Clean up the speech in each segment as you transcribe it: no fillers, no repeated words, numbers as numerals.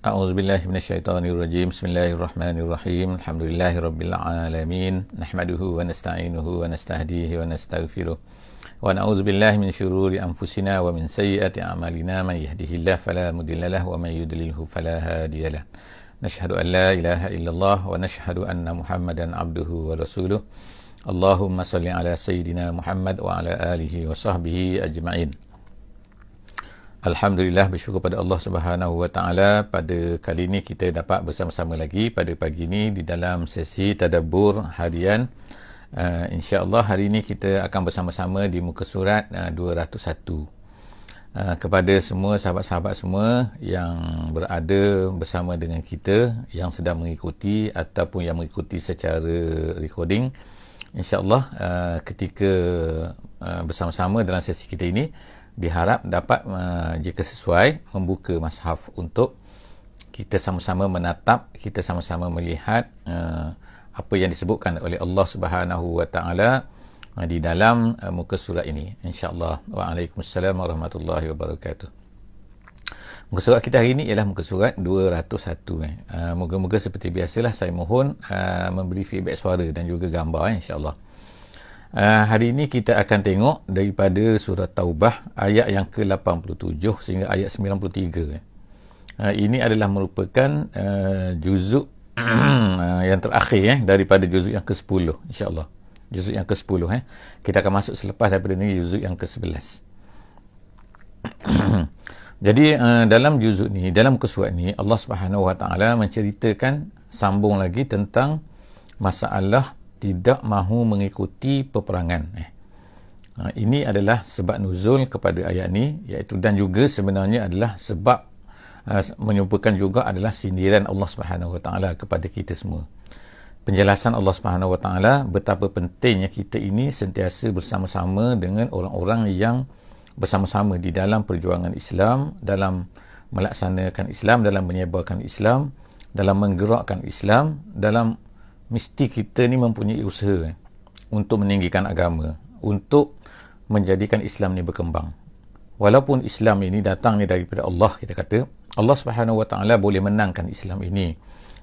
A'udzubillahi minasyaitonirrajim. Bismillahirrahmanirrahim. Alhamdulillahirabbil alamin. Nahmaduhu wa nasta'inuhu wa nastahdihi wa nastaghfiruh. Wa na'udzubillahi min syururi anfusina wa min sayyiati a'malina. Man yahdihillahu fala mudhillalah wa man yudlilhu fala hadiyalah. Nashhadu an la ilaha illallah wa nashhadu anna Muhammadan abduhu wa rasuluh. Allahumma salli ala sayyidina Muhammad wa ala alihi wa sahbihi ajma'in. Alhamdulillah, bersyukur pada Allah Subhanahu Wa Taala, pada kali ini kita dapat bersama-sama lagi pada pagi ini di dalam sesi tadabbur harian. InsyaAllah hari ini kita akan bersama-sama di muka surat 201. Kepada semua sahabat-sahabat semua yang berada bersama dengan kita, yang sedang mengikuti ataupun yang mengikuti secara recording, InsyaAllah ketika bersama-sama dalam sesi kita ini, diharap dapat jika sesuai membuka mushaf untuk kita sama-sama menatap, kita sama-sama melihat apa yang disebutkan oleh Allah Subhanahu Wa Taala di dalam muka surat ini, insya-Allah. Waalaikumsalam warahmatullahi wabarakatuh. Muka surat kita hari ini ialah muka surat 201. Moga-moga seperti biasalah saya mohon memberi feedback suara dan juga gambar, insya-Allah. Hari ini kita akan tengok daripada surah Taubah ayat yang ke-87 sehingga ayat 93. Ini adalah merupakan juzuk yang terakhir daripada juzuk yang ke-10, insya-Allah. Juzuk yang ke-10 kita akan masuk selepas daripada ini juzuk yang ke-11. Jadi dalam juzuk ni, dalam surat ni, Allah Subhanahu Wa Taala menceritakan sambung lagi tentang masalah tidak mahu mengikuti peperangan. Ini adalah sebab nuzul kepada ayat ni, iaitu, dan juga sebenarnya adalah sebab menyumpahkan juga adalah sindiran Allah Subhanahu Wa Taala kepada kita semua. Penjelasan Allah Subhanahu Wa Taala betapa pentingnya kita ini sentiasa bersama-sama dengan orang-orang yang bersama-sama di dalam perjuangan Islam, dalam melaksanakan Islam, dalam menyebarkan Islam, dalam menggerakkan Islam, dalam mesti kita ni mempunyai usaha untuk meninggikan agama, untuk menjadikan Islam ni berkembang. Walaupun Islam ini datangnya daripada Allah, kita kata Allah Subhanahu Wa Taala boleh menangkan Islam ini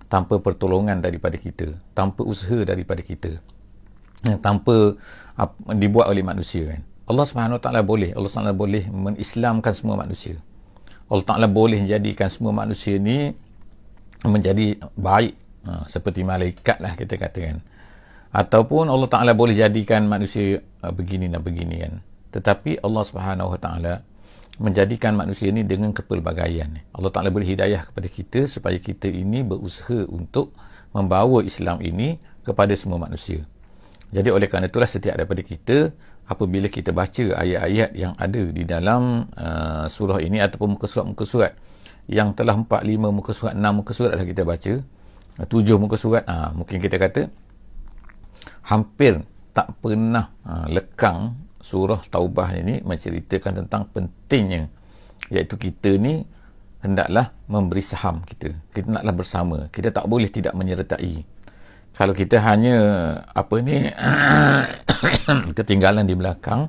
tanpa pertolongan daripada kita, tanpa usaha daripada kita, tanpa dibuat oleh manusia. Allah Subhanahu Wa Taala boleh, Allah Taala boleh mengislamkan semua manusia. Allah Taala boleh menjadikan semua manusia ni menjadi baik, seperti malaikat lah kita katakan, ataupun Allah Ta'ala boleh jadikan manusia begini dan begini kan. Tetapi Allah Subhanahu Wa Ta'ala menjadikan manusia ini dengan kepelbagaian. Allah Ta'ala beri hidayah kepada kita supaya kita ini berusaha untuk membawa Islam ini kepada semua manusia. Jadi oleh kerana itulah setiap daripada kita, apabila kita baca ayat-ayat yang ada di dalam surah ini ataupun muka surat yang telah 4, 5 muka surat, 6 muka surat dah kita baca, 7 muka surat, mungkin kita kata hampir tak pernah lekang surah Taubah ini menceritakan tentang pentingnya, iaitu kita ni hendaklah memberi saham kita hendaklah bersama, kita tak boleh tidak menyertai. Kalau kita hanya ketinggalan di belakang,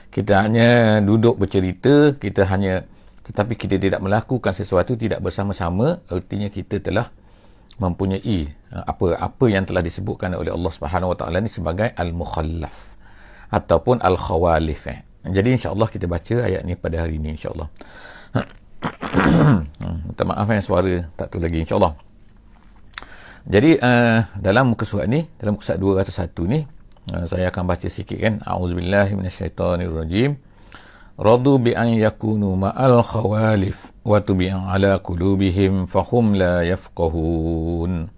kita hanya duduk bercerita, tetapi kita tidak melakukan sesuatu, tidak bersama-sama, artinya kita telah mempunyai apa yang telah disebutkan oleh Allah Subhanahu Wa Taala ni sebagai al-mukhallaf ataupun al-khawalif. Jadi insya-Allah kita baca ayat ni pada hari ini, insya-Allah. Minta maaf suara tak tu lagi, insya-Allah. Jadi dalam muka surat ni, dalam muka surat 201 ni, saya akan baca sikit kan. A'udzubillahi minasyaitonirrajim. Radu bi an yakunu ma'al khawalif wa tubi'an ala qulubihim fahum la yafqahun.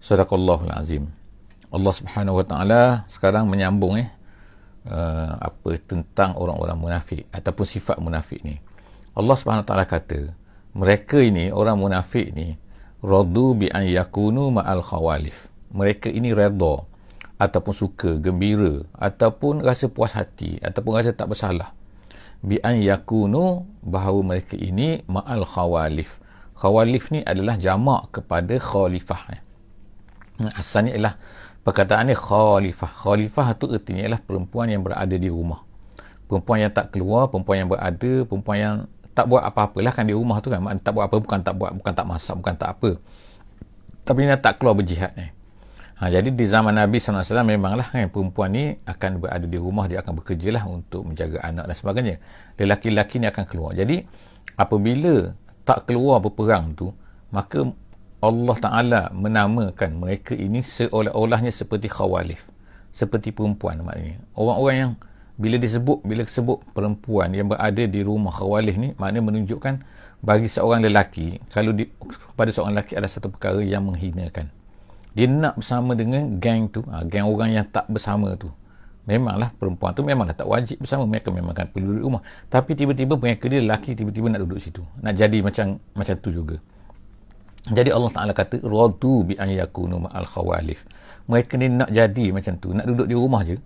Sadaqallahul azim. Allah Subhanahu Wa Taala sekarang menyambung apa tentang orang-orang munafik ataupun sifat munafik ni. Allah Subhanahu Wa Taala kata, mereka ini, orang munafik ni, radu bi an yakunu ma'al khawalif. Mereka ini redha ataupun suka, gembira ataupun rasa puas hati ataupun rasa tak bersalah, bi an yakunu, bahawa mereka ini ma'al khawalif. Khawalif ni adalah jamak kepada khalifah. Asalnya ialah perkataannya khalifah. Khalifah tu artinya ialah perempuan yang berada di rumah, perempuan yang tak keluar, perempuan yang berada, perempuan yang tak buat apa-apalah kan di rumah tu kan. Maknanya tak buat apa, bukan tak masak, bukan tak apa. Tapi dia tak keluar berjihad ni. Jadi di zaman Nabi SAW memanglah kan, perempuan ni akan berada di rumah, dia akan bekerja lah untuk menjaga anak dan sebagainya. Lelaki-lelaki ni akan keluar. Jadi apabila tak keluar berperang tu, maka Allah Ta'ala menamakan mereka ini seolah-olahnya seperti khawalif, seperti perempuan. Maknanya orang-orang yang bila disebut perempuan yang berada di rumah khawalif ni, maknanya menunjukkan bagi seorang lelaki, kalau kepada seorang lelaki ada satu perkara yang menghinakan. Dia nak bersama dengan geng tu, geng orang yang tak bersama tu. Memanglah perempuan tu memanglah tak wajib bersama, mereka memang akan perlu duduk rumah. Tapi tiba-tiba mereka dia lelaki tiba-tiba nak duduk situ, nak jadi macam tu juga. Jadi Allah Ta'ala kata radu bi an yakunu ma'al khawalif. Mereka ni nak jadi macam tu, nak duduk di rumah je.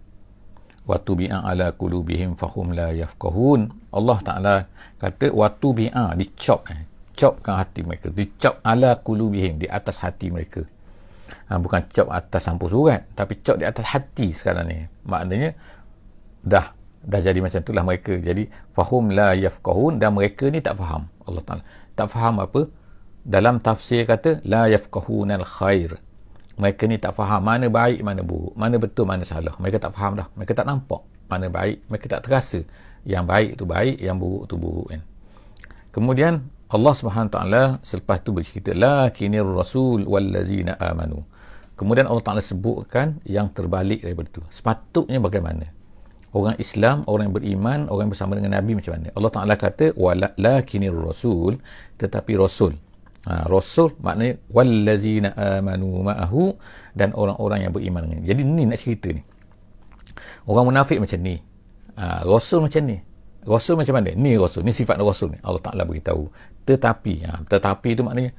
Wa tubi'a ala qulubihim fahum la yafqahun. Allah Ta'ala kata wa tubi'a, dicopkan hati mereka, dicop ala qulubihim, di atas hati mereka. Bukan cop atas sampul surat, tapi cop di atas hati sekarang ni. Maknanya dah jadi macam itulah mereka. Jadi fahum la yafqahun, dan mereka ni tak faham. Allah Ta'ala tak faham apa? Dalam tafsir kata la yafqahunal khair. Mereka ni tak faham mana baik mana buruk, mana betul mana salah. Mereka tak faham dah. Mereka tak nampak mana baik, mereka tak terasa yang baik tu baik, yang buruk tu buruk kan. Kemudian Allah Subhanahu Taala selepas tu bercerita lakinir rasul wallazina amanu. Kemudian Allah Taala sebutkan yang terbalik daripada itu. Sepatutnya bagaimana? Orang Islam, orang yang beriman, orang yang bersama dengan Nabi macam mana? Allah Taala kata walakinir rasul, tetapi rasul. Rasul maknanya wallazina amanu ma'ahu, dan orang-orang yang beriman dengan. Jadi ni nak cerita ni. Orang munafik macam ni. Rasul macam ni. Rasul macam mana? Ni Rasul. Ni sifat Rasul ni. Allah Ta'ala beritahu. Tetapi itu maknanya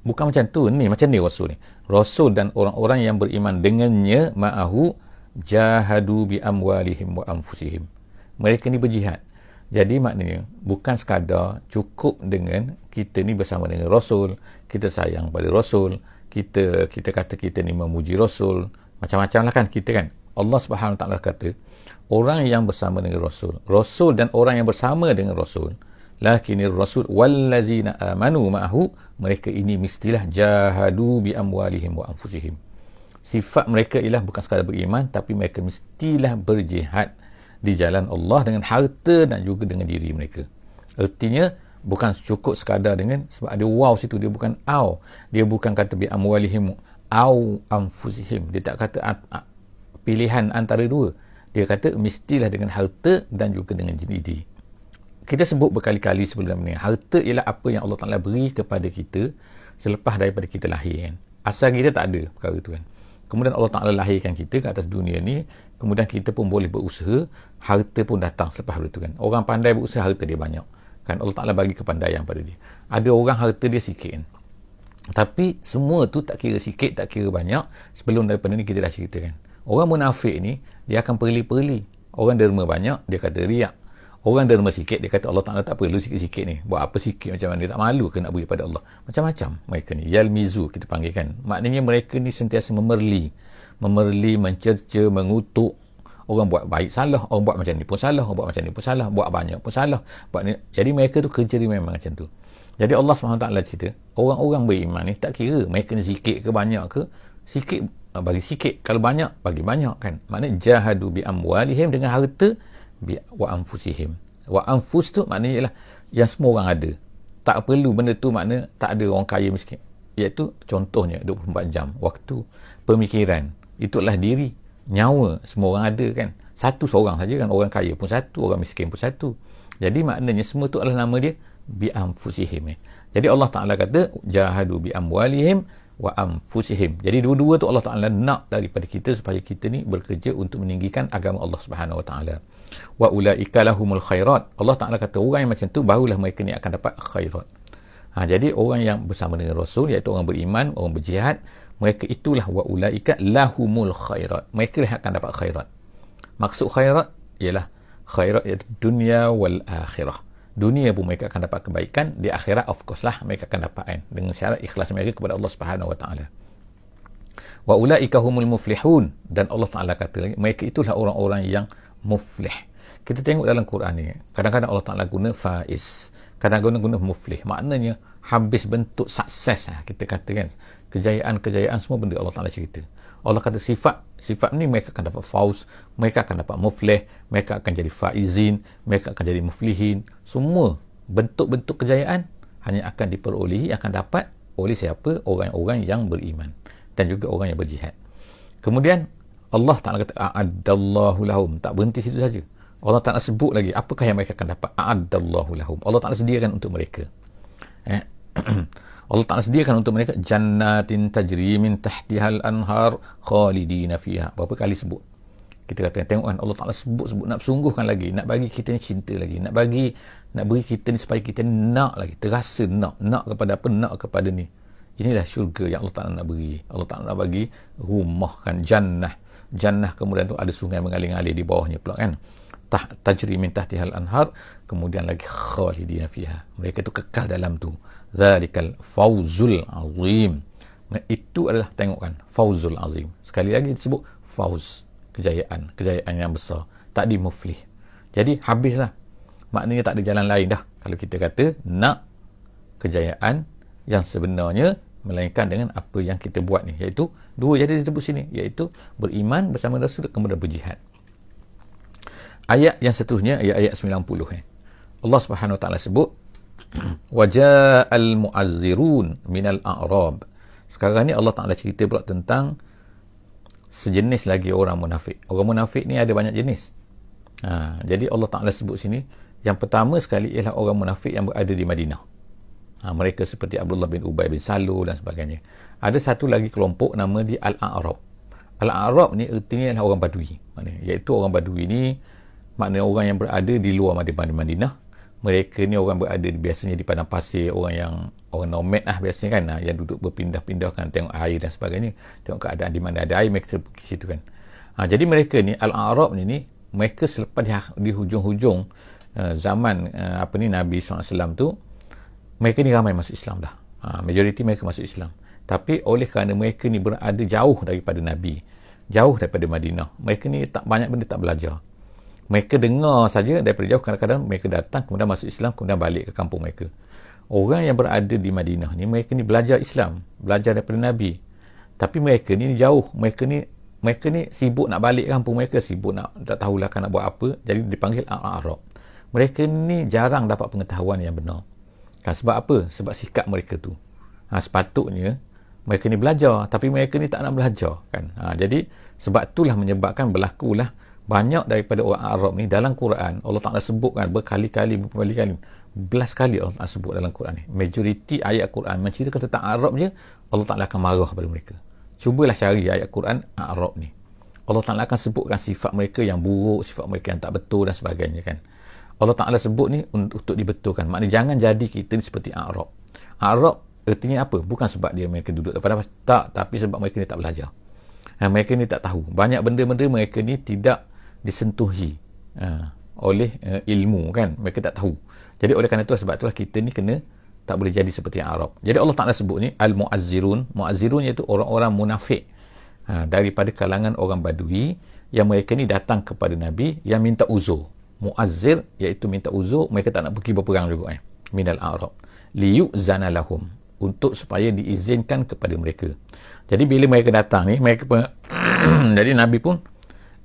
bukan macam tu. Ni macam ni Rasul ni. Rasul dan orang-orang yang beriman dengannya ma'ahu jahadu bi amwalihim wa anfusihim. Mereka ni berjihad. Jadi maknanya bukan sekadar cukup dengan kita ni bersama dengan Rasul, kita sayang pada Rasul, kita kata kita ni memuji Rasul, macam-macam lah kan kita kan. Allah Subhanahu Wa Taala kata orang yang bersama dengan Rasul dan orang yang bersama dengan Rasul, lakinir rasul wallazina amanu ma'ahu, mereka ini mestilah jahadu bi amwalihim wa anfusihim. Sifat mereka ialah bukan sekadar beriman, tapi mereka mestilah berjihad di jalan Allah dengan harta dan juga dengan diri mereka. Artinya bukan cukup sekadar dengan, sebab ada waw situ, dia bukan aw, dia bukan kata bi amwalihim aw anfusihim, dia tak kata pilihan antara dua. Dia kata mestilah dengan harta dan juga dengan diri. Kita sebut berkali-kali sebelum ini, harta ialah apa yang Allah Ta'ala beri kepada kita selepas daripada kita lahir kan. Asal kita tak ada perkara tu kan. Kemudian Allah Ta'ala lahirkan kita ke atas dunia ni, kemudian kita pun boleh berusaha, harta pun datang selepas itu kan. Orang pandai berusaha, harta dia banyak kan. Allah Ta'ala bagi kepandaian pada dia. Ada orang harta dia sikit kan, tapi semua tu tak kira sikit, tak kira banyak. Sebelum daripada ni kita dah ceritakan, orang munafik ni dia akan perli-perli. Orang derma banyak, dia kata riak. Orang derma sikit, dia kata Allah Ta'ala tak perlu sikit-sikit ni. Buat apa sikit macam mana? Dia tak malu ke nak beri pada Allah? Macam-macam mereka ni. Yalmizu kita panggilkan. Maknanya mereka ni sentiasa memerli, mencerca, mengutuk. Orang buat baik salah, orang buat macam ni pun salah, orang buat macam ni pun salah, buat banyak pun salah, buat ni. Jadi mereka tu kerja dia memang macam tu. Jadi Allah SWT cerita, orang-orang beriman ni tak kira mereka ni sikit ke banyak ke, sikit bagi sikit, kalau banyak bagi banyak kan. Maknanya jahadu bi amwalihim, dengan harta, bi wa anfusihim. Wa anfus tu maknanya ialah yang semua orang ada. Tak perlu benda tu, makna tak ada orang kaya miskin. Iaitu contohnya 24 jam waktu, pemikiran, itulah diri, nyawa, semua orang ada kan. Satu seorang saja kan, orang kaya pun satu, orang miskin pun satu. Jadi maknanya semua tu adalah nama dia bi anfusihim. Jadi Allah Ta'ala kata jahadu bi amwalihim wa anfusihim. Jadi dua-dua tu Allah Ta'ala nak daripada kita supaya kita ni bekerja untuk meninggikan agama Allah Subhanahu Wa Ta'ala. Wa ulaika lahumul khairat. Allah Ta'ala kata orang yang macam tu barulah mereka ni akan dapat khairat. Jadi orang yang bersama dengan Rasul, iaitu orang beriman, orang berjihad, mereka itulah wa ulaika lahumul khairat. Mereka lah akan dapat khairat. Maksud khairat ialah khairat iaitu dunia wal akhirah. Dunia pun mereka akan dapat kebaikan, di akhirat of course lah mereka akan dapat kan, dengan syarat ikhlas mereka kepada Allah Subhanahu Wa Ta'ala. Wa ulaika humul muflihun, dan Allah Ta'ala kata mereka itulah orang-orang yang muflih. Kita tengok dalam Quran ni, kadang-kadang Allah Ta'ala guna faiz, kadang-kadang guna muflih. Maknanya habis bentuk sukses lah, kita katakan. Kejayaan-kejayaan semua benda Allah Ta'ala cerita. Allah kata sifat ni mereka akan dapat fauz, mereka akan dapat muflih, mereka akan jadi faizin, mereka akan jadi muflihin. Semua bentuk-bentuk kejayaan hanya akan diperolehi, akan dapat oleh siapa? Orang-orang yang beriman dan juga orang yang berjihad. Kemudian Allah Ta'ala kata a'addallahu lahum. Tak berhenti situ saja. Allah Ta'ala sebut lagi apakah yang mereka akan dapat. A'addallahu lahum. Allah Ta'ala sediakan untuk mereka. Allah Ta'ala sediakan untuk mereka jannatin tajri min tahtihal anhar khalidina fiha. Berapa kali sebut? Kita kata tengok kan, Allah Ta'ala sebut nak sungguhkan lagi, nak bagi kita ni cinta lagi, nak beri kita ni supaya kita nak lagi, terasa nak kepada apa? Nak kepada ni. Inilah syurga yang Allah Ta'ala nak beri. Allah Ta'ala nak bagi rumah kan, jannah kemudian tu ada sungai mengalir-ngalir di bawahnya pula kan, tajri min tahtihal anhar, kemudian lagi khalidina fiha, mereka tu kekal dalam tu. Zalikal fawzul azim. Itu adalah, tengok kan, fawzul azim. Sekali lagi disebut fauz, kejayaan yang besar, tak di muflih. Jadi habislah, maknanya tak ada jalan lain dah kalau kita kata nak kejayaan yang sebenarnya, melainkan dengan apa yang kita buat ni, iaitu dua jadi disebut sini, iaitu beriman bersama Rasul kemudian berjihad. Ayat yang seterusnya, ayat 90 Allah Subhanahu Wa Ta'ala sebut waja'al mu'azzirun minal a'rab. Sekarang ni Allah Ta'ala cerita pula tentang sejenis lagi orang munafik. Orang munafik ni ada banyak jenis. Jadi Allah Ta'ala sebut sini, yang pertama sekali ialah orang munafik yang berada di Madinah. Mereka seperti Abdullah bin Ubay bin Salul dan sebagainya. Ada satu lagi kelompok nama di Al-A'rab. Al-A'rab ni artinya adalah orang Badui. Iaitu orang Badui ni maknanya orang yang berada di luar Madinah. Mereka ni orang berada biasanya di padang pasir, orang nomad lah biasanya kan, yang duduk berpindah-pindah kan, tengok air dan sebagainya, tengok keadaan di mana ada air mereka pergi situ kan. Jadi mereka ni Al-A'rab ni mereka selepas di hujung-hujung zaman Nabi SAW tu, mereka ni ramai masuk Islam dah. Majoriti mereka masuk Islam. Tapi oleh kerana mereka ni berada jauh daripada Nabi, jauh daripada Madinah, mereka ni tak banyak benda tak belajar. Mereka dengar saja daripada jauh, kadang-kadang mereka datang kemudian masuk Islam, kemudian balik ke kampung mereka. Orang yang berada di Madinah ni, mereka ni belajar Islam, belajar daripada Nabi. Tapi mereka ni jauh, mereka ni sibuk nak balik kampung mereka, sibuk nak, tak tahulah nak buat apa, jadi dipanggil Al-A'rab. Mereka ni jarang dapat pengetahuan yang benar. Kan, sebab apa? Sebab sikap mereka tu. Sepatutnya mereka ni belajar, tapi mereka ni tak nak belajar kan. Jadi sebab itulah menyebabkan berlakulah banyak daripada orang Arab ni dalam Quran Allah Ta'ala sebutkan berkali-kali, belas kali Allah Ta'ala sebut dalam Quran ni. Majoriti ayat Quran menceritakan tentang Arab je, Allah Ta'ala akan marah pada mereka. Cubalah cari ayat Quran Arab ni, Allah Ta'ala akan sebutkan sifat mereka yang buruk, sifat mereka yang tak betul dan sebagainya kan. Allah Ta'ala sebut ni untuk dibetulkan. Maknanya jangan jadi kita ni seperti Arab. Arab artinya apa? Bukan sebab mereka duduk pada tak, tapi sebab mereka ni tak belajar. Mereka ni tak tahu. Banyak benda-benda mereka ni tidak disentuhi oleh ilmu kan, mereka tak tahu. Jadi oleh kerana itu, sebab itulah kita ni kena tak boleh jadi seperti Arab. Jadi Allah Ta'ala sebut ni al-mu'azzirun. Mu'azzirun iaitu orang-orang munafik daripada kalangan orang Badui, yang mereka ni datang kepada Nabi yang minta uzur. Mu'azzir iaitu minta uzur, mereka tak nak pergi berperang juga minal a'rab liyu'zana lahum, untuk supaya diizinkan kepada mereka. Jadi bila mereka datang ni, mereka jadi Nabi pun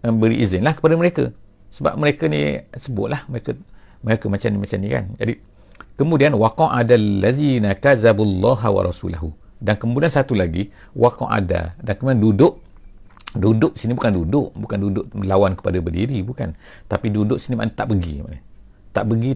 beri izinlah kepada mereka, sebab mereka ni sebutlah mereka macam ni kan. Jadi kemudian waqa'adal ladzina kazabullaha wa rasulahu, dan kemudian satu lagi waqa'ada, dan kemudian duduk sini bukan duduk melawan kepada berdiri, bukan, tapi duduk sini maknanya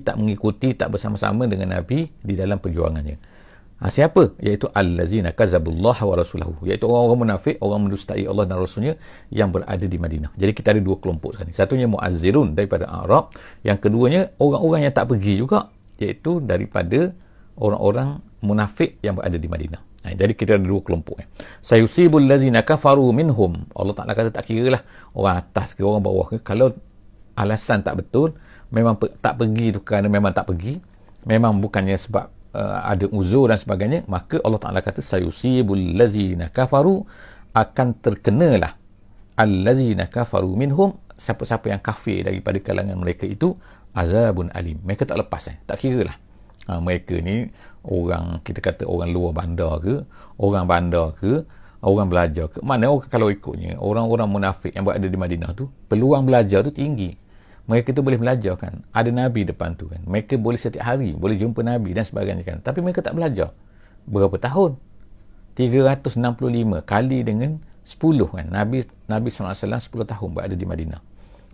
tak mengikuti, tak bersama-sama dengan Nabi di dalam perjuangannya. Siapa? Iaitu allazina kazabullaha wa rasulahu, iaitu orang-orang munafik, orang mendustai Allah dan Rasulnya yang berada di Madinah. Jadi kita ada dua kelompok sekarang. Satunya mu'azzirun daripada Arab, yang keduanya orang-orang yang tak pergi juga, iaitu daripada orang-orang munafik yang berada di Madinah. Jadi kita ada dua kelompok. Sayusibul lazina kafaru minhum. Allah Ta'ala kata tak kira lah orang atas ke orang bawah ke, kalau alasan tak betul, memang tak pergi tu kerana memang tak pergi, memang bukannya sebab ada uzur dan sebagainya, maka Allah Ta'ala kata sayusibul lazina kafaru, akan terkenalah allazina kafaru minhum, siapa-siapa yang kafir daripada kalangan mereka itu azabun alim. Mereka tak lepas, tak kira lah. Mereka ni orang, kita kata orang luar bandar ke, orang bandar ke, orang belajar ke, mana orang, kalau ikutnya orang-orang munafik yang berada di Madinah tu, peluang belajar tu tinggi. Mereka tu boleh belajar kan, ada Nabi depan tu kan, mereka boleh setiap hari boleh jumpa Nabi dan sebagainya kan, tapi mereka tak belajar. Berapa tahun? 365 kali dengan 10 kan. Nabi SAW 10 tahun berada di Madinah.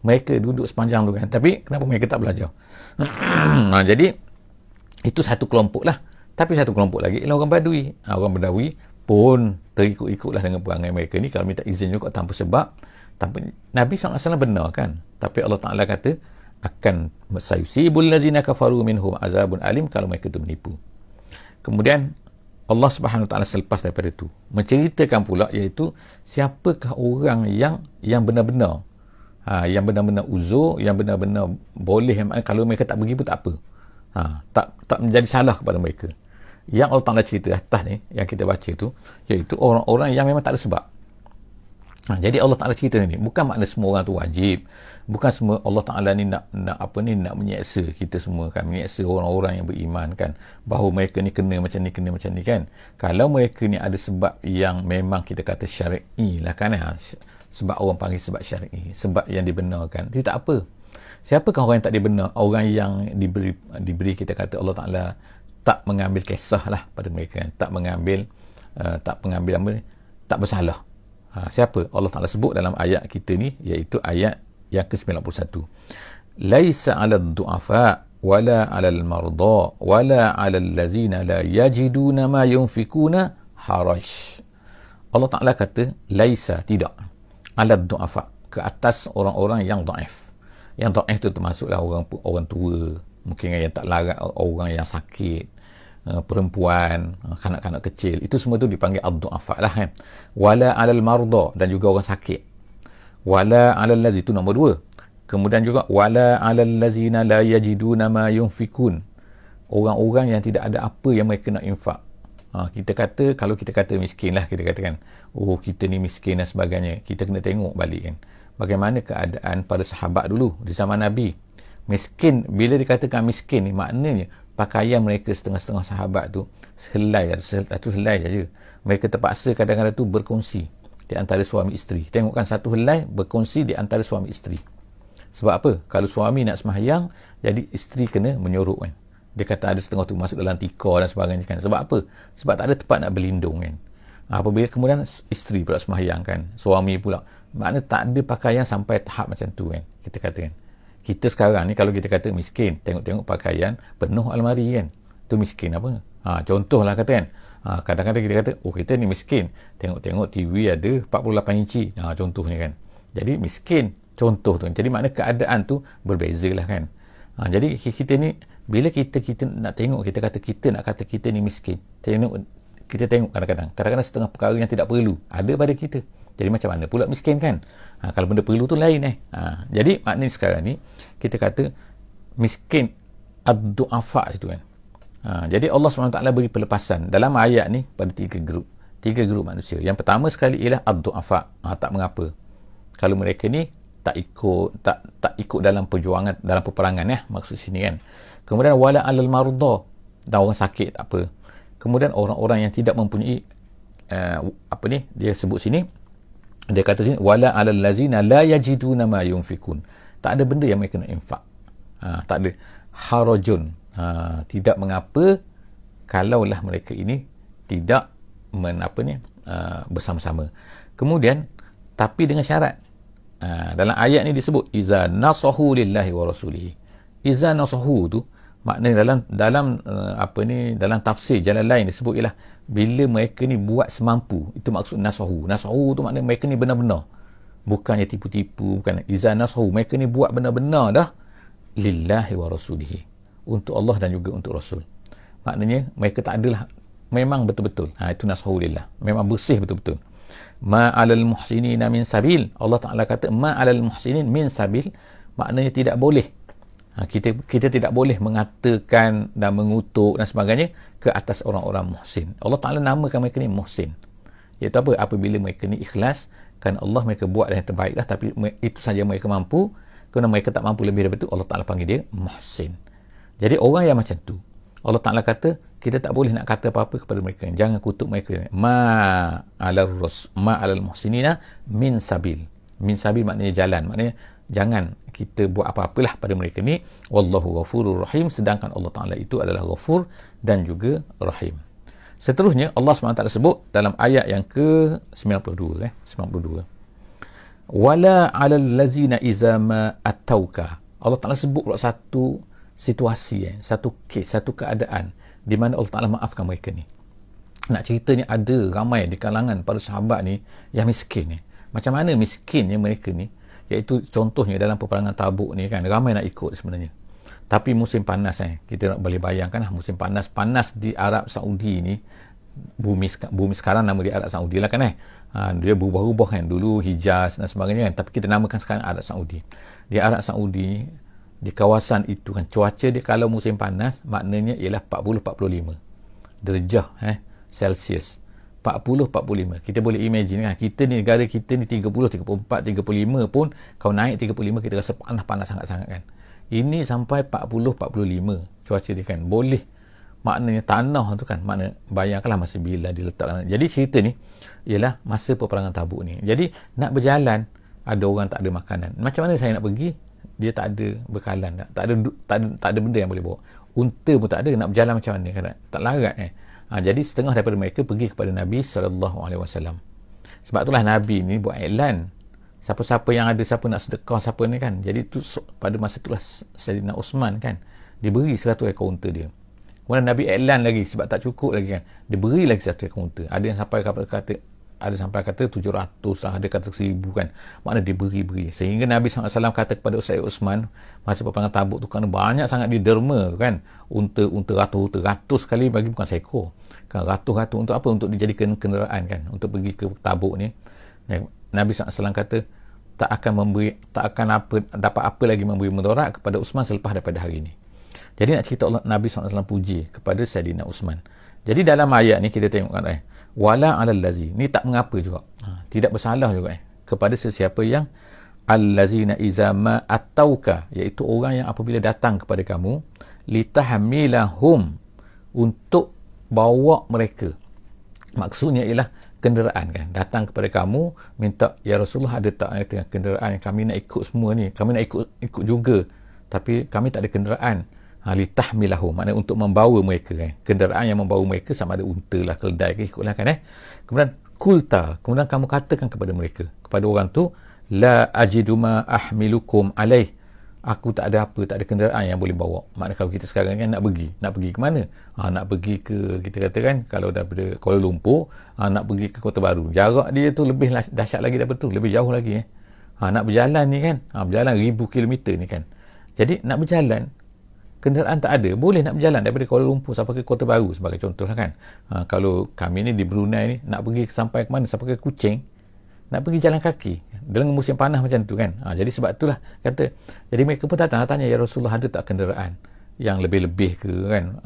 Mereka duduk sepanjang tu kan, tapi kenapa mereka tak belajar? Jadi itu satu kelompok lah. Tapi satu kelompok lagi ialah orang Badui. Orang Badui pun terikut-ikutlah dengan perangai mereka ni, kalau minta izin juga tanpa sebab. Tapi Nabi SAW benar kan, tapi Allah Ta'ala kata akan sayusibul lazina kafaru minhum azabun alim, kalau mereka tu menipu. Kemudian Allah Subhanahu Wa Ta'ala selepas daripada itu menceritakan pula, iaitu siapakah orang yang benar-benar yang benar-benar uzur, yang benar-benar boleh, kalau mereka tak pergi pun tak apa, tak menjadi salah kepada mereka. Yang Allah Ta'ala cerita atas ni yang kita baca tu, iaitu orang-orang yang memang tak ada sebab. Jadi Allah Ta'ala cerita ni bukan makna semua orang tu wajib, bukan semua Allah Ta'ala ni nak menyeksa kita semua kan, menyeksa orang-orang yang beriman kan, bahawa mereka ni kena macam ni kan. Kalau mereka ni ada sebab yang memang kita kata syar'i lah kan, sebab orang panggil sebab syar'i, sebab yang dibenarkan, itu tak apa. Siapakah orang yang tak dibenar? Orang yang diberi kita kata Allah Ta'ala tak mengambil kisah lah pada mereka kan, tak mengambil tak bersalah. Siapa? Allah Ta'ala sebut dalam ayat kita ni, iaitu ayat yang ke-91. Laisa 'alal du'afa wala 'alal marda wala 'alal ladzina la yajiduna ma yunfikuna haraj. Allah Ta'ala kata laisa, tidak, 'alal du'afa, ke atas orang-orang yang dhaif. Yang dhaif tu termasuklah orang tua, mungkin yang tak larat, orang yang sakit, perempuan, kanak-kanak kecil, itu semua tu dipanggil ad-du'afa lah kan. Wala 'alal marda, dan juga orang sakit. Wala 'alal lazi, itu nombor 2. Kemudian juga wala 'alal lazina la yajiduna ma yunfikun, orang-orang yang tidak ada apa yang mereka nak infak. Kita kata, kalau kita kata miskin lah, kita katakan, oh kita ni miskin dan sebagainya, kita kena tengok balik kan, bagaimana keadaan pada sahabat dulu di zaman Nabi. Miskin, bila dikatakan miskin ni, maknanya pakaian mereka setengah-setengah sahabat tu helai saja. Mereka terpaksa kadang-kadang tu berkongsi di antara suami isteri. Tengokkan, satu helai berkongsi di antara suami isteri. Sebab apa? Kalau suami nak sembahyang, jadi isteri kena menyuruh kan. Dia kata ada setengah tu masuk dalam tikar dan sebagainya kan. Sebab apa? Sebab tak ada tempat nak berlindung kan. Apabila kemudian isteri pula sembahyang kan, suami pula, makna tak ada pakaian sampai tahap macam tu kan, kita katakan. Kita sekarang ni kalau kita kata miskin, tengok-tengok pakaian penuh almari kan, tu miskin apa? Contohlah kata kan, kadang-kadang kita kata, oh kita ni miskin, tengok-tengok TV ada 48 inci, contohnya kan. Jadi miskin, contoh tu. Jadi makna keadaan tu berbeza lah kan. Jadi kita ni, bila kita nak tengok, kita kata kita nak kata kita ni miskin, kita tengok kadang-kadang setengah perkara yang tidak perlu ada pada kita. Jadi macam mana pula miskin kan? Kalau benda perlu tu lain Jadi maknanya sekarang ni kita kata miskin ad-du'afa itu kan. Jadi Allah SWT beri pelepasan dalam ayat ni pada tiga grup manusia. Yang pertama sekali ialah ad-du'afa, tak mengapa kalau mereka ni tak ikut dalam perjuangan, dalam peperangan maksud sini kan. Kemudian wala 'alal marda, dan orang sakit tak apa. Kemudian orang-orang yang tidak mempunyai dia sebut sini, dia kata sini wala 'alal lazina la yajiduna ma yunfikun, tak ada benda yang mereka nak infak. Tak ada harajun, tidak mengapa kalaulah mereka ini tidak bersama-sama. Kemudian tapi dengan syarat, dalam ayat ni disebut iza nasahu lillahi wa rasulihi. Iza nasahu tu maknanya dalam tafsir jalan lain disebut ialah bila mereka ni buat semampu, itu maksud nasahu. Nasahu tu maknanya mereka ni benar-benar, bukannya tipu-tipu, bukan. Iza nasahu, mereka ni buat benar-benar dah lillahi wa rasulihi, untuk Allah dan juga untuk Rasul. Maknanya mereka tak adalah, memang betul-betul, itu nasahu lillah, memang bersih betul-betul. Ma'alal muhsinina min sabil, Allah Ta'ala kata ma'alal muhsinin min sabil, maknanya tidak boleh, kita tidak boleh mengatakan dan mengutuk dan sebagainya ke atas orang-orang muhsin. Allah Ta'ala namakan mereka ni muhsin, iaitu apa? Apabila mereka ni ikhlas kerana Allah mereka buat yang terbaik lah, tapi itu saja mereka mampu. Kerana mereka tak mampu lebih daripada itu, Allah Ta'ala panggil dia muhsin. Jadi orang yang macam tu, Allah Ta'ala kata kita tak boleh nak kata apa-apa kepada mereka, jangan kutuk mereka. Ma alal muhsinina min sabil. Min sabil maknanya jalan, maknanya jangan kita buat apa-apalah pada mereka ni. Wallahu ghafurur rahim, sedangkan Allah Ta'ala itu adalah ghafur dan juga rahim. Seterusnya Allah SWT sebut dalam ayat yang ke-92 92, wala 'alal ladzina iza ma attauka. Allah Ta'ala sebut pula satu situasi, satu kes, satu keadaan di mana Allah Ta'ala maafkan mereka ni. Nak ceritanya ada ramai di kalangan para sahabat ni yang miskin ni. Macam mana miskinnya mereka ni? Iaitu contohnya dalam peperangan Tabuk ni kan, ramai nak ikut sebenarnya. Tapi musim panas kita nak boleh bayangkan lah, musim panas di Arab Saudi ni, bumi sekarang nama dia Arab Saudi lah kan dia berubah-ubah kan, dulu Hijaz dan sebagainya kan, tapi kita namakan sekarang Arab Saudi. Di Arab Saudi, di kawasan itu kan, cuaca dia kalau musim panas maknanya ialah 40-45 darjah Celsius. 40-45, kita boleh imagine kan, kita ni, negara kita ni 30, 34, 35 pun, kalau naik 35 kita rasa panas sangat-sangat kan. Ini sampai 40-45 cuaca dia kan, boleh, maknanya tanah tu kan, makna bayangkanlah masa bila diletakkan. Jadi cerita ni ialah masa peperangan Tabuk ni. Jadi nak berjalan, ada orang tak ada makanan, macam mana saya nak pergi? Dia tak ada bekalan, tak ada benda yang boleh bawa, unta pun tak ada, nak berjalan macam mana kan, tak larat jadi setengah daripada mereka pergi kepada Nabi SAW. Sebab itulah Nabi ni buat iklan, siapa-siapa yang ada, siapa nak sedekah, siapa ni kan. Jadi tu pada masa itulah Sayyidina Uthman kan, diberi 100 ekor unta dia. Kemudian Nabi iklan lagi, sebab tak cukup lagi kan, dia beri lagi 100 ekor unta. Ada yang sampai kata 700 lah, ada kata 1000 kan, makna diberi. Sehingga Nabi SAW kata kepada Sayyidina Uthman masa peperangan Tabuk tu, kerana banyak sangat diderma tu kan, unta ratus kali bagi, bukan seekor kan, ratus untuk apa? Untuk dijadikan kenderaan kan, untuk pergi ke Tabuk ni. Nabi SAW kata tak akan dapat apa lagi memberi mudarat kepada Uthman selepas daripada hari ini. Jadi nak cerita Nabi SAW puji kepada Sayyidina Uthman. Jadi dalam ayat ni kita tengok kan, wala 'alal lazi, ni tak mengapa juga, tidak bersalah juga kepada sesiapa yang allazina iza ma attauka, iaitu orang yang apabila datang kepada kamu, litahmilahum, untuk bawa mereka. Maksudnya ialah kenderaan kan, datang kepada kamu minta, ya Rasulullah ada tak kenderaan, kami nak ikut semua ni, kami nak ikut juga, tapi kami tak ada kenderaan. Litahmilahum, maknanya untuk membawa mereka kan, kenderaan yang membawa mereka, sama ada unta lah, keldai ke, ikutlah kan kemudian kulta, kemudian kamu katakan kepada mereka, kepada orang tu, la ajidu ma ahmilukum alaih, aku tak ada kenderaan yang boleh bawa. Maknanya kalau kita sekarang kan nak pergi ke mana? Nak pergi ke, kita katakan kalau daripada Kuala Lumpur, nak pergi ke Kota Baru, jarak dia tu lebih dahsyat lagi daripada tu, lebih jauh lagi nak berjalan ni kan, berjalan 1000 kilometer ni kan. Jadi nak berjalan, kenderaan tak ada, boleh nak berjalan daripada Kuala Lumpur sampai ke Kota Baru sebagai contoh lah kan. Kalau kami ni di Brunei ni, nak pergi sampai ke mana, sampai ke Kuching, nak pergi jalan kaki dalam musim panas macam tu kan. Jadi sebab itulah kata, jadi mereka pun datang tanya, ya Rasulullah ada tak kenderaan yang lebih-lebih ke kan,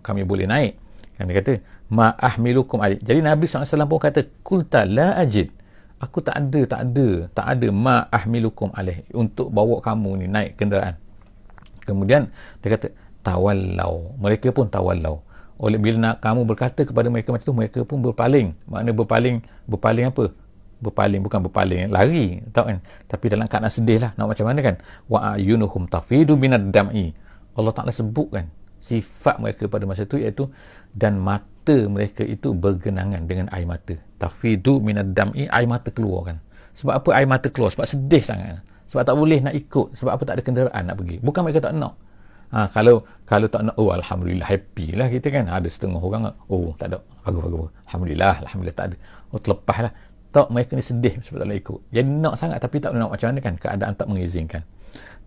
kami boleh naik kan. Dia kata ma ahmilukum alaih. Jadi Nabi SAW pun kata kulta la ajid, aku tak ada ma ahmilukum alaih, untuk bawa kamu ni naik kenderaan. Kemudian dia kata tawallau, mereka pun tawallau. Oleh bila nak kamu berkata kepada mereka macam tu, mereka pun berpaling. Makna berpaling apa? Bukan berpaling lari, tahu kan, tapi dalam keadaan sedih lah. Nak macam mana kan, wa ayunuhum tafidu minad dam'i. Allah Ta'ala sebutkan sifat mereka pada masa itu, iaitu dan mata mereka itu bergenangan dengan air mata. Tafidu minad dam'i, air mata keluar kan. Sebab apa air mata keluar? Sebab sedih sangat, sebab tak boleh nak ikut, sebab apa? Tak ada kenderaan nak pergi. Bukan mereka tak nak. Kalau tak nak, alhamdulillah, happy lah kita kan. Ada setengah orang, tak ada, bagus, alhamdulillah tak ada, terlepas lah. Tak, mereka ni sedih sebab tak nak ikut. Jadi nak sangat, tapi tak nak macam mana kan, keadaan tak mengizinkan.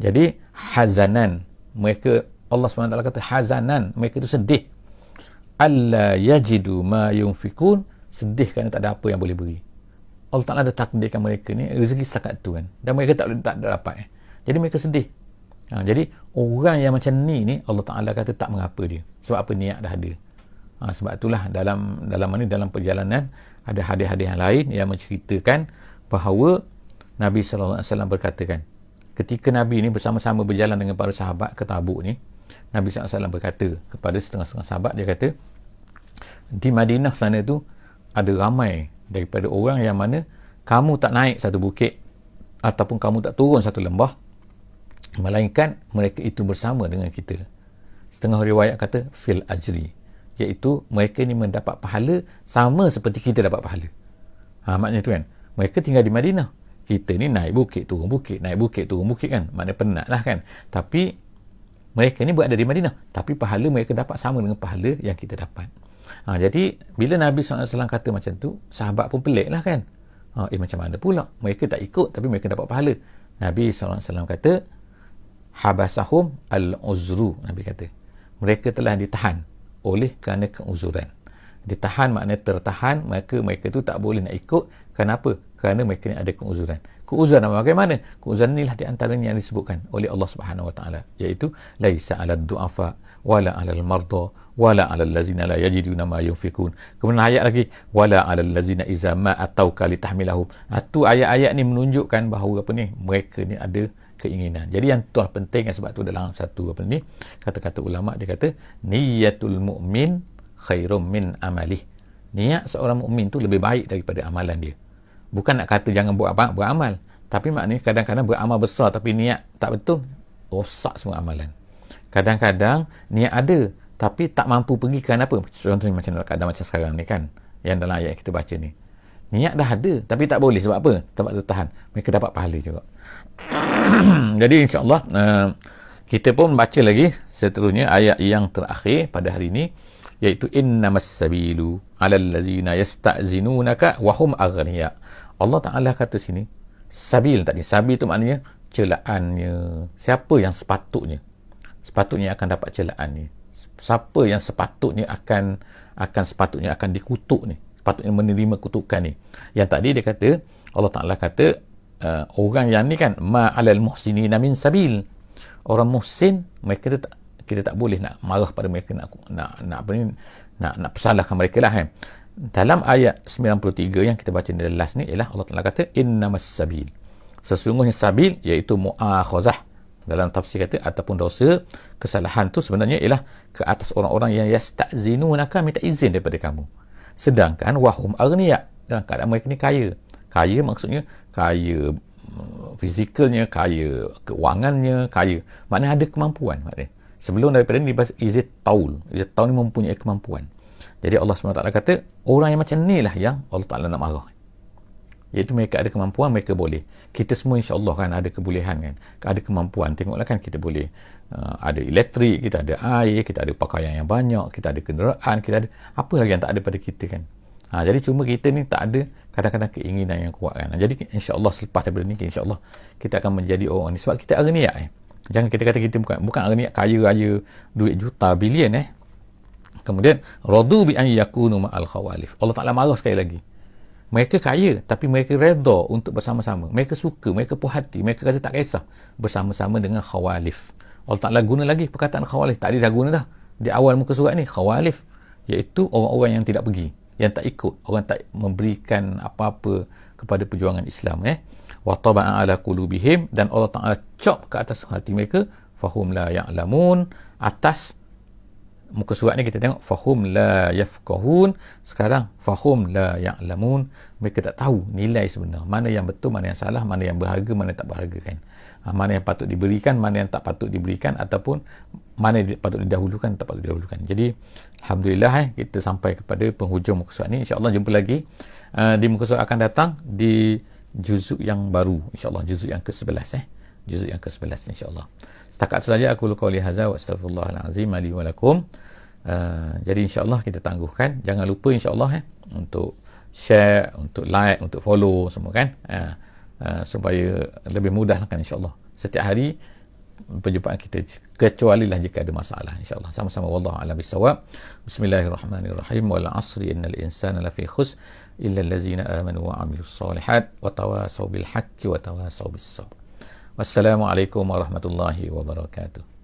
Jadi hazanan, mereka, Allah SWT kata hazanan, mereka tu sedih, alla yajidu ma yunfikun, sedih kerana tak ada apa yang boleh beri. Allah Ta'ala ada takdirkan mereka ni rezeki setakat tu kan, dan mereka tak dapat jadi mereka sedih. Jadi orang yang macam ni Allah Ta'ala kata tak mengapa dia, sebab apa? Niat dah ada. Sebab itulah dalam perjalanan ada hadis-hadis yang lain yang menceritakan bahawa Nabi SAW berkatakan, ketika Nabi ni bersama-sama berjalan dengan para sahabat ke Tabuk ni, Nabi SAW berkata kepada setengah-setengah sahabat, dia kata, di Madinah sana tu ada ramai daripada orang yang mana kamu tak naik satu bukit ataupun kamu tak turun satu lembah, melainkan mereka itu bersama dengan kita. Setengah riwayat kata fil ajri, iaitu mereka ni mendapat pahala sama seperti kita dapat pahala. Maknanya tu kan, mereka tinggal di Madinah, kita ni naik bukit turun bukit, naik bukit turun bukit kan, maknanya penat lah kan. Tapi mereka ni berada di Madinah, tapi pahala mereka dapat sama dengan pahala yang kita dapat. Jadi bila Nabi SAW kata macam tu, sahabat pun pelik lah kan. Macam mana pula mereka tak ikut tapi mereka dapat pahala? Nabi SAW kata, habasahum al-uzru. Nabi kata, mereka telah ditahan oleh kerana keuzuran. Ditahan maknanya tertahan, maka mereka tu tak boleh nak ikut. Kenapa? Kerana mereka ni ada keuzuran. Keuzuran bagaimana? Keuzuran inilah di antaranya yang disebutkan oleh Allah Subhanahu Wa Taala, iaitu laisa 'alad du'afa wala 'alal marda wala 'alal ladzina la yajiduna ma yunfikun. Kemudian ayat lagi, wala 'alal ladzina iza ma atauka litahmilahum. Tu ayat-ayat ni menunjukkan bahawa apa ni, mereka ni ada keinginan. Jadi yang tu penting, sebab tu dalam satu apa ni, kata-kata ulama dia kata, niyatul mu'min khairum min amalih. Niat seorang mukmin tu lebih baik daripada amalan dia. Bukan nak kata jangan buat apa, beramal, tapi maknanya kadang-kadang beramal besar tapi niat tak betul, rosak semua amalan. Kadang-kadang niat ada tapi tak mampu pergi kerana apa? Contohnya macam dalam keadaan macam sekarang ni kan, yang dalam ayat kita baca ni, niat dah ada tapi tak boleh. Sebab apa? Sebab tertahan. Mereka dapat pahala juga. Jadi insyaAllah kita pun baca lagi seterusnya ayat yang terakhir pada hari ini, iaitu innamas sabilu 'alal ladzina yasta'zinunaka wa hum aghniya. Allah Ta'ala kata sini sabil tadi. Sabil tu maknanya celaannya. Siapa yang sepatutnya akan dapat celaan ni? Siapa yang sepatutnya akan dikutuk ni? Sepatutnya menerima kutukan ni. Yang tadi dia kata, Allah Ta'ala kata orang yang ni kan, ma'alal muhsinina min sabil. Orang muhsin, mereka kita tak boleh nak marah pada mereka, nak persalahkan mereka lah kan. Dalam ayat 93 yang kita baca di last ni ialah Allah Ta'ala kata innamas sabil. Sesungguhnya sabil iaitu mu'akhazah. Dalam tafsir kata ataupun dosa, kesalahan tu sebenarnya ialah ke atas orang-orang yang yasta'zinunaka, minta izin daripada kamu. Sedangkan wahum aghniya, dalam keadaan mereka ni kaya. Kaya maksudnya kaya fizikalnya, kaya kewangannya, kaya. Maknanya ada kemampuan maknanya. Sebelum daripada ni dibahas izid taul. Izid taul ni mempunyai kemampuan. Jadi Allah SWT kata, orang yang macam ni lah yang Allah Ta'ala nak marah. Iaitu mereka ada kemampuan, mereka boleh. Kita semua insyaAllah kan ada kebolehan kan. Ada kemampuan. Tengoklah kan kita boleh ada elektrik, kita ada air, kita ada pakaian yang banyak, kita ada kenderaan, kita ada apa lagi yang tak ada pada kita kan. Jadi cuma kita ni tak ada kadang-kadang keinginan yang kuat kan. Jadi insyaAllah selepas daripada ni, insyaAllah kita akan menjadi orang ni. Sebab kita aghniya Jangan kita kata kita bukan aghniya, kaya raya, duit juta, bilion Kemudian radu bi an yakunu ma'al khawalif. Allah Ta'ala marah sekali lagi. Mereka kaya tapi mereka redha untuk bersama-sama. Mereka suka, mereka puas hati, mereka rasa tak kisah bersama-sama dengan khawalif. Allah Ta'ala guna lagi perkataan khawalif. Tadi dah guna dah di awal muka surat ni, khawalif, iaitu orang-orang yang tidak pergi, yang tak ikut, orang tak memberikan apa-apa kepada perjuangan Islam wa taba'a ala qulubihim, dan Allah Ta'ala cop ke atas hati mereka, fahum la ya'lamun. Atas muka surat ni kita tengok fahum la yafqahun. Sekarang fahum la ya'lamun. Mereka tak tahu nilai sebenar, mana yang betul, mana yang salah, mana yang berharga, mana yang tak berharga kan. Mana yang patut diberikan, mana yang tak patut diberikan, ataupun mana yang patut didahulukan, tak patut didahulukan. Jadi alhamdulillah kita sampai kepada penghujung muka surat ni. InsyaAllah jumpa lagi di muka surat akan datang di juzuk yang baru, insyaAllah juzuk yang ke-11 juzuk yang ke-11 insyaAllah. Setakat itu saja aku qauli hadza wa astaghfirullahalazim li wa lakum. Jadi insyaAllah kita tangguhkan, jangan lupa insyaAllah untuk share, untuk like, untuk follow semua kan, supaya lebih mudah kan insyaAllah setiap hari perjumpaan kita, kecuali lah jika ada masalah insyaAllah. Sama-sama, wallahu a'lam bissawab. Bismillahirrahmanirrahim. Wal 'asri innal insana lafi khusr illa allazina amanu wa 'amilus solihat wa tawasaw bil haqqi wa tawasaw bis sabr. Wassalamualaikum warahmatullahi wabarakatuh.